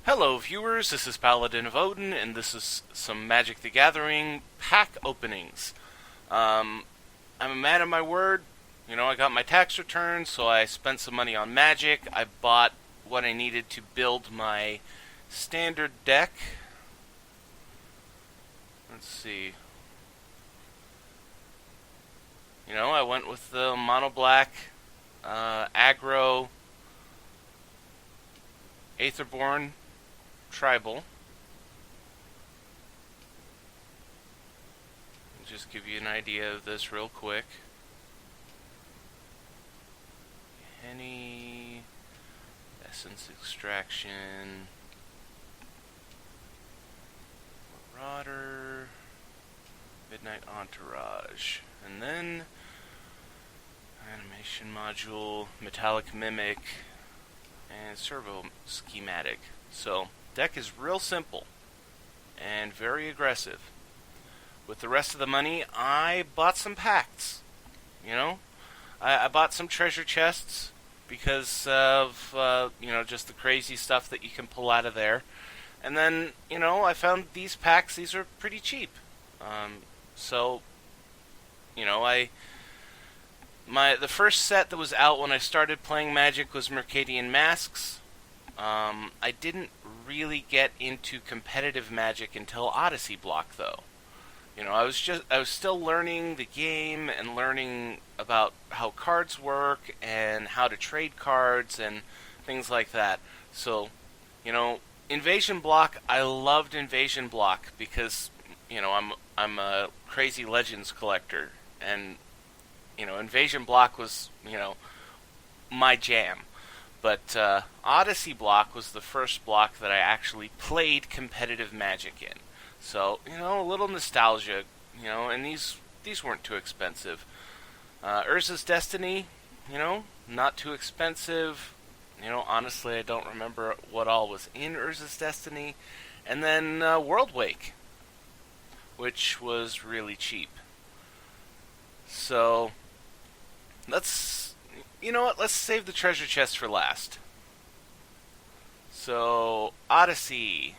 Hello viewers, this is Paladin of Odin, and this is some Magic the Gathering pack openings. I'm a man of my word. You know, I got my tax return, so I spent some money on Magic. I bought what I needed to build my standard deck. Let's see. You know, I went with the mono black, aggro, Aetherborn, tribal. I'll just give you an idea of this real quick. Henny, essence extraction, marauder, midnight entourage, and then animation module, metallic mimic, and servo schematic. So deck is real simple and very aggressive. With the rest of the money, I bought some packs. You know, I bought some treasure chests because of just the crazy stuff that you can pull out of there. And then I found these packs. These are pretty cheap. So the first set that was out when I started playing Magic was Mercadian Masks. I didn't really get into competitive Magic until Odyssey block, though. I was still learning the game and learning about how cards work and how to trade cards and things like that. So, Invasion block, I loved Invasion block because, I'm a crazy Legends collector, and Invasion block was, my jam. But Odyssey block was the first block that I actually played competitive Magic in. So, a little nostalgia, and these weren't too expensive. Urza's Destiny, not too expensive. Honestly, I don't remember what all was in Urza's Destiny. And then World Wake, which was really cheap. So, let's save the treasure chest for last. So, Odyssey.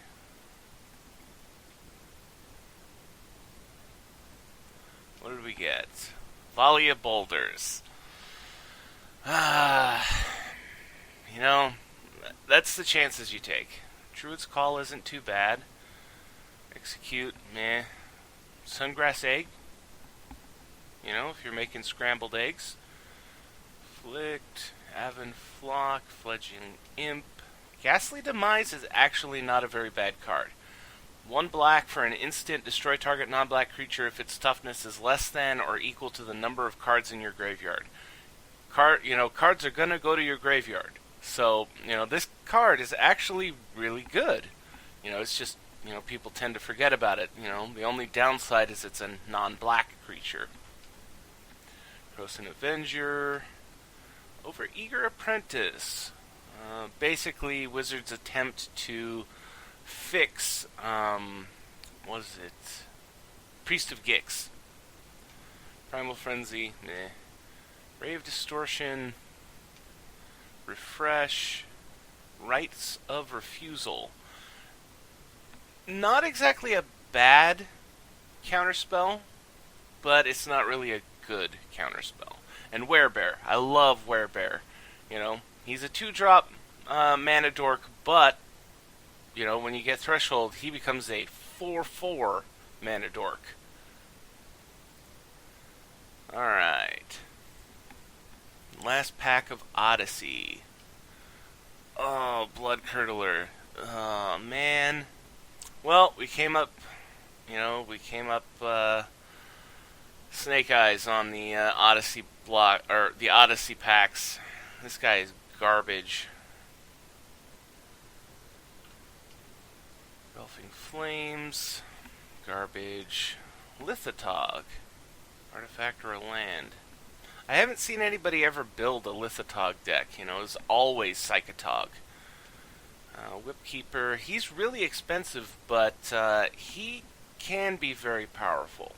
What did we get? Volley of Boulders. That's the chances you take. Druid's Call isn't too bad. Execute, meh. Sungrass Egg. If you're making scrambled eggs. Flicked, Aven Flock, Fledgling Imp. Ghastly Demise is actually not a very bad card. 1 black for an instant, destroy target non-black creature if its toughness is less than or equal to the number of cards in your graveyard. Cards are gonna go to your graveyard. So, this card is actually really good. It's just, people tend to forget about it. The only downside is it's a non-black creature. Croson Avenger. Overeager Apprentice. Basically, Wizards attempt to fix, what is it? Priest of Gix. Primal Frenzy, meh. Ray of Distortion. Refresh. Rites of Refusal. Not exactly a bad counterspell, but it's not really a good counterspell. And Werebear. I love Werebear. He's a 2-drop mana dork, but when you get Threshold, he becomes a 4/4 mana dork. Alright. Last pack of Odyssey. Oh, Blood Curdler. Oh, man. Well, we came up Snake Eyes on the Odyssey block, or the Odyssey packs. This guy is garbage. Engulfing Flames, garbage. Lithotog, artifact or a land. I haven't seen anybody ever build a Lithotog deck. It's always Psychotog. Whipkeeper, he's really expensive, but he can be very powerful.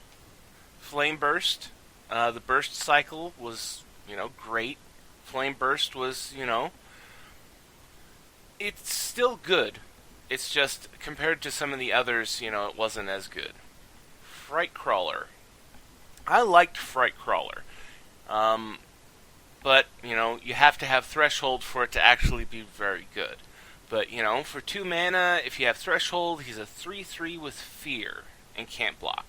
Flame Burst, the burst cycle was, great. Flame Burst was, it's still good. It's just, compared to some of the others, it wasn't as good. Fright Crawler. I liked Fright Crawler. But, you have to have Threshold for it to actually be very good. But, for 2 mana, if you have Threshold, he's a 3/3 with Fear and can't block.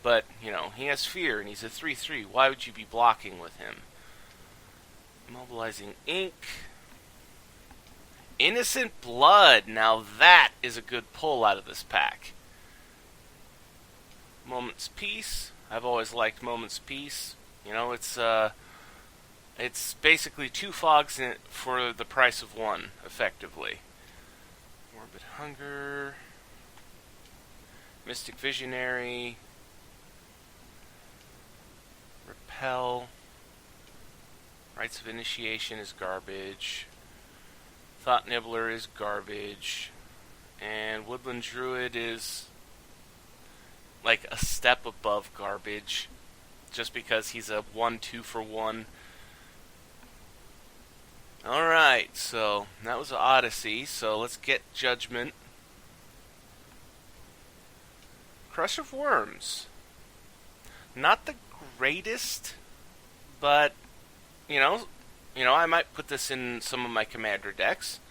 But, he has Fear and he's a 3/3. Why would you be blocking with him? Mobilizing Ink. Innocent Blood. Now that is a good pull out of this pack. Moment's Peace. I've always liked Moment's Peace. It's basically 2 fogs for the price of 1, effectively. Morbid Hunger. Mystic Visionary. Repel. Rites of Initiation is garbage. Thought Nibbler is garbage. And Woodland Druid is like a step above garbage. Just because he's a 1/2 for 1. Alright, so that was Odyssey, so let's get Judgment. Crush of Worms. Not the greatest, but, I might put this in some of my commander decks.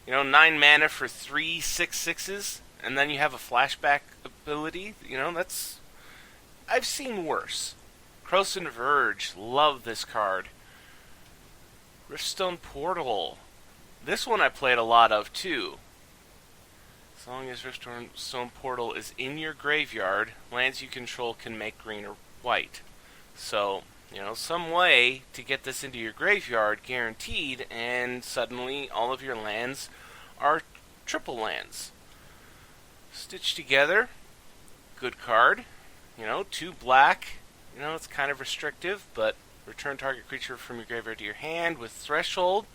9 mana for 3 6/6s, and then you have a flashback ability. That's... I've seen worse. Croson Verge, love this card. Riftstone Portal. This one I played a lot of, too. As long as Riftstone Portal is in your graveyard, lands you control can make green or white. So, some way to get this into your graveyard, guaranteed, and suddenly all of your lands are triple lands. Stitched Together, good card. 2 black. It's kind of restrictive, but return target creature from your graveyard to your hand with Threshold.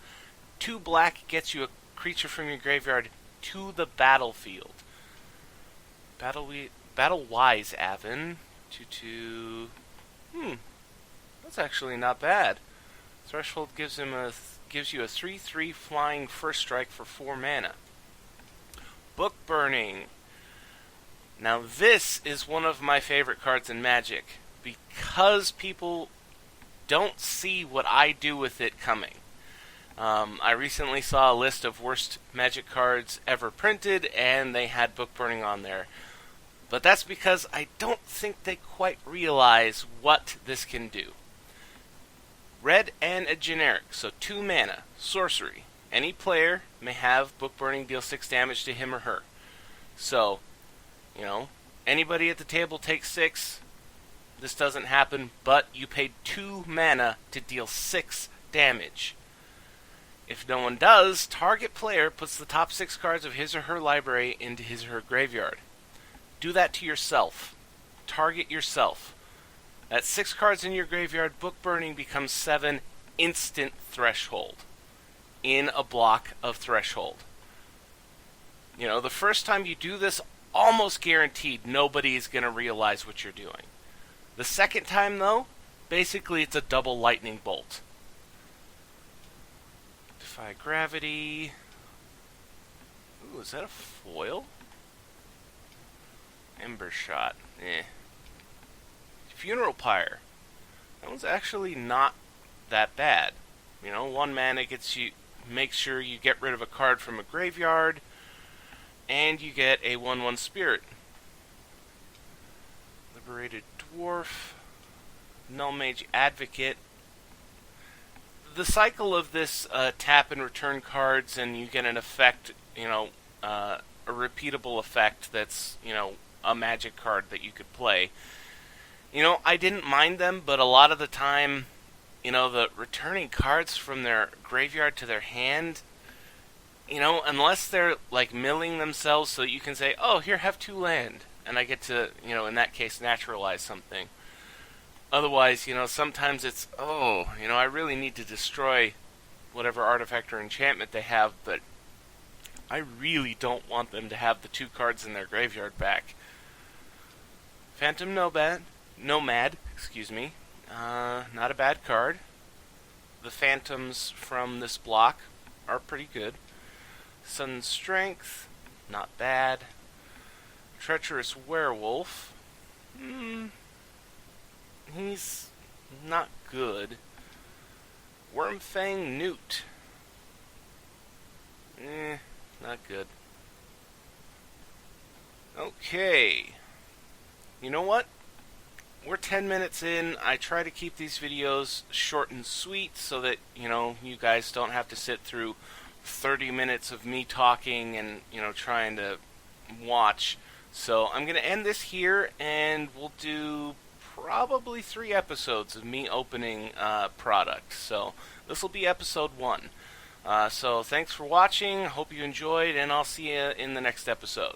2 black gets you a creature from your graveyard to the battlefield. Battle-Wise Avon. 2/2. That's actually not bad. Threshold gives you a 3/3 flying first strike for 4 mana. Book Burning. Now this is one of my favorite cards in Magic, because people don't see what I do with it coming. I recently saw a list of worst Magic cards ever printed, and they had Book Burning on there. But that's because I don't think they quite realize what this can do. Red and a generic, so 2 mana, sorcery. Any player may have Book Burning deal 6 damage to him or her. So, anybody at the table takes 6. This doesn't happen, but you paid 2 mana to deal 6 damage. If no one does, target player puts the top 6 cards of his or her library into his or her graveyard. Do that to yourself. Target yourself. At 6 cards in your graveyard, Book Burning becomes 7 instant Threshold in a block of Threshold. The first time you do this, almost guaranteed nobody is going to realize what you're doing. The second time, though, basically it's a double lightning bolt. Defy Gravity. Ooh, is that a foil? Ember Shot. Funeral Pyre. That one's actually not that bad. 1 mana makes sure you get rid of a card from a graveyard, and you get a 1/1 spirit. Liberated Dwarf. Null Mage Advocate. The cycle of this tap and return cards, and you get an effect, a repeatable effect that's, a Magic card that you could play. I didn't mind them, but a lot of the time, the returning cards from their graveyard to their hand, unless they're, milling themselves so that you can say, oh, here, have 2 land, and I get to, in that case, naturalize something. Otherwise, sometimes it's, I really need to destroy whatever artifact or enchantment they have, but I really don't want them to have the 2 cards in their graveyard back. Phantom Nomad, not a bad card. The phantoms from this block are pretty good. Sudden Strength, not bad. Treacherous Werewolf, he's not good. Wormfang Newt, not good. Okay. You know what? We're 10 minutes in. I try to keep these videos short and sweet so that, you guys don't have to sit through 30 minutes of me talking and, trying to watch. So I'm going to end this here, and we'll do probably 3 episodes of me opening products. So this will be episode 1. So thanks for watching. Hope you enjoyed, and I'll see you in the next episode.